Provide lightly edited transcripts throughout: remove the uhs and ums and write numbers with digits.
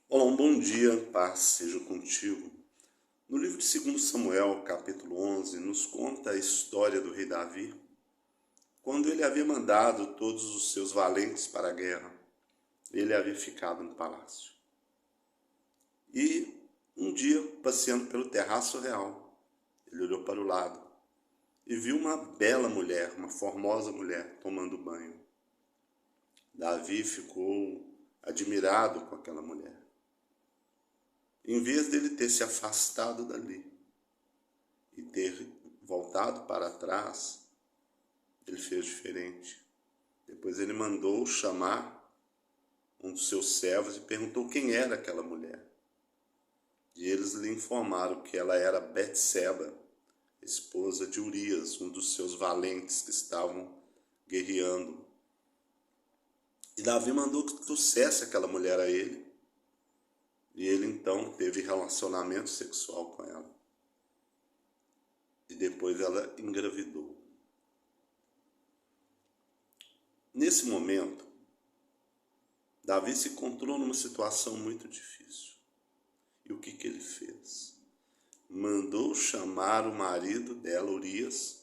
Olá, um bom dia, paz seja contigo. No livro de 2 Samuel, capítulo 11, nos conta a história do rei Davi, quando ele havia mandado todos os seus valentes para a guerra. Ele havia ficado no palácio. E um dia, passeando pelo terraço real, ele olhou para o lado e viu uma bela mulher, uma formosa mulher, tomando banho. Davi ficou admirado com aquela mulher. Em vez dele ter se afastado dali e ter voltado para trás, ele fez diferente. Depois ele mandou chamar um dos seus servos e perguntou quem era aquela mulher. E eles lhe informaram que ela era Betseba, esposa de Urias, um dos seus valentes que estavam guerreando. E Davi mandou que trouxesse aquela mulher a ele. E ele então teve relacionamento sexual com ela. E depois ela engravidou. Nesse momento, Davi se encontrou numa situação muito difícil. E o que ele fez? Mandou chamar o marido dela, Urias,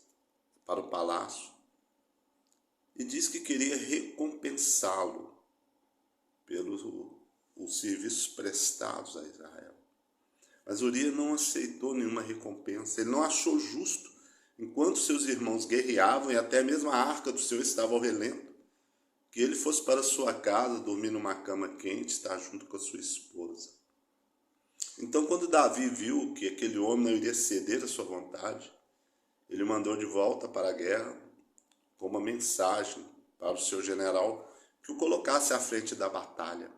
para o palácio e disse que queria recompensá-lo pelos serviços prestados a Israel. Mas Urias não aceitou nenhuma recompensa, ele não achou justo, enquanto seus irmãos guerreavam e até mesmo a arca do Senhor estava ao relento, que ele fosse para sua casa, dormir numa cama quente, estar junto com a sua esposa. Então, quando Davi viu que aquele homem não iria ceder à sua vontade, ele mandou de volta para a guerra com uma mensagem para o seu general que o colocasse à frente da batalha,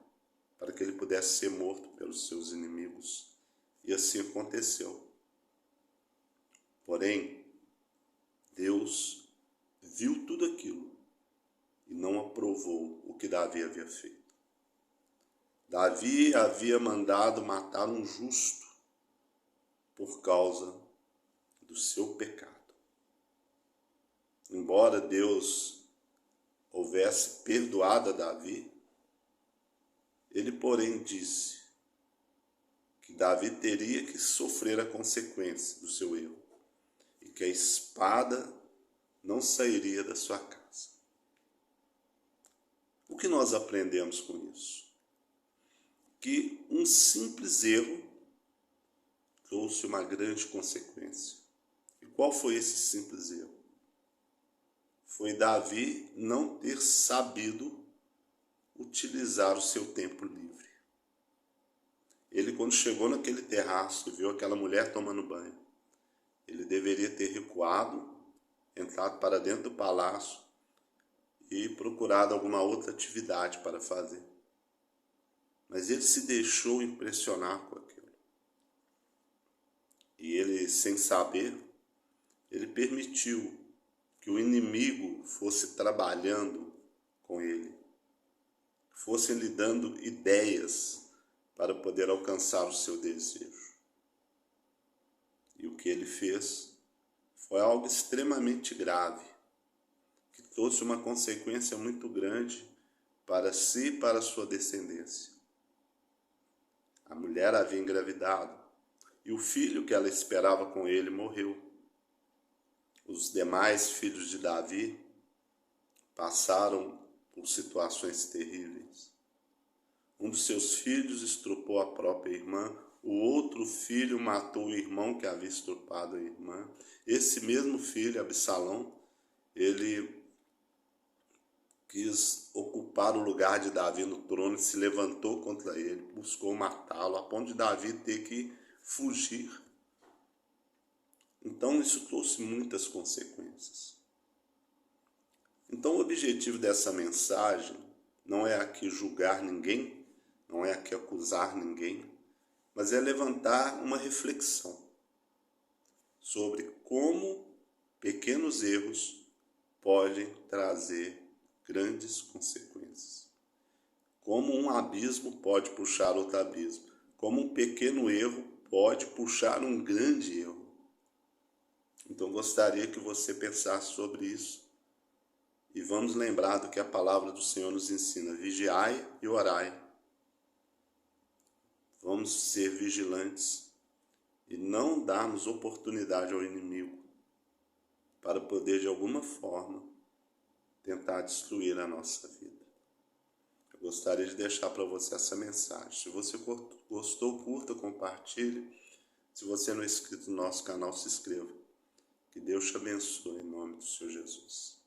para que ele pudesse ser morto pelos seus inimigos. E assim aconteceu. Porém, Deus viu tudo aquilo e não aprovou o que Davi havia feito. Davi havia mandado matar um justo por causa do seu pecado. Embora Deus houvesse perdoado a Davi, ele, porém, disse que Davi teria que sofrer a consequência do seu erro e que a espada não sairia da sua casa. O que nós aprendemos com isso? Que um simples erro trouxe uma grande consequência. E qual foi esse simples erro? Foi Davi não ter sabido utilizar o seu tempo livre. Ele, quando chegou naquele terraço e viu aquela mulher tomando banho, ele deveria ter recuado, entrado para dentro do palácio e procurado alguma outra atividade para fazer. Mas ele se deixou impressionar com aquilo. E ele, sem saber, ele permitiu que o inimigo fosse trabalhando com ele, fosse lhe dando ideias para poder alcançar o seu desejo. E o que ele fez foi algo extremamente grave, que trouxe uma consequência muito grande para si e para a sua descendência. A mulher havia engravidado e o filho que ela esperava com ele morreu. Os demais filhos de Davi passaram por situações terríveis. Um dos seus filhos estrupou a própria irmã, o outro filho matou o irmão que havia estrupado a irmã. Esse mesmo filho, Absalão, ele quis ocupar o lugar de Davi no trono e se levantou contra ele, buscou matá-lo, a ponto de Davi ter que fugir. Então isso trouxe muitas consequências. Então o objetivo dessa mensagem não é aqui julgar ninguém, não é aqui acusar ninguém, mas é levantar uma reflexão sobre como pequenos erros podem trazer grandes consequências. Como um abismo pode puxar outro abismo, como um pequeno erro pode puxar um grande erro. Então gostaria que você pensasse sobre isso e vamos lembrar do que a palavra do Senhor nos ensina: vigiai e orai, vamos ser vigilantes e não darmos oportunidade ao inimigo para poder, de alguma forma, tentar destruir a nossa vida. Eu gostaria de deixar para você essa mensagem. Se você gostou, curta, compartilhe. Se você não é inscrito no nosso canal, se inscreva. Que Deus te abençoe em nome do Senhor Jesus.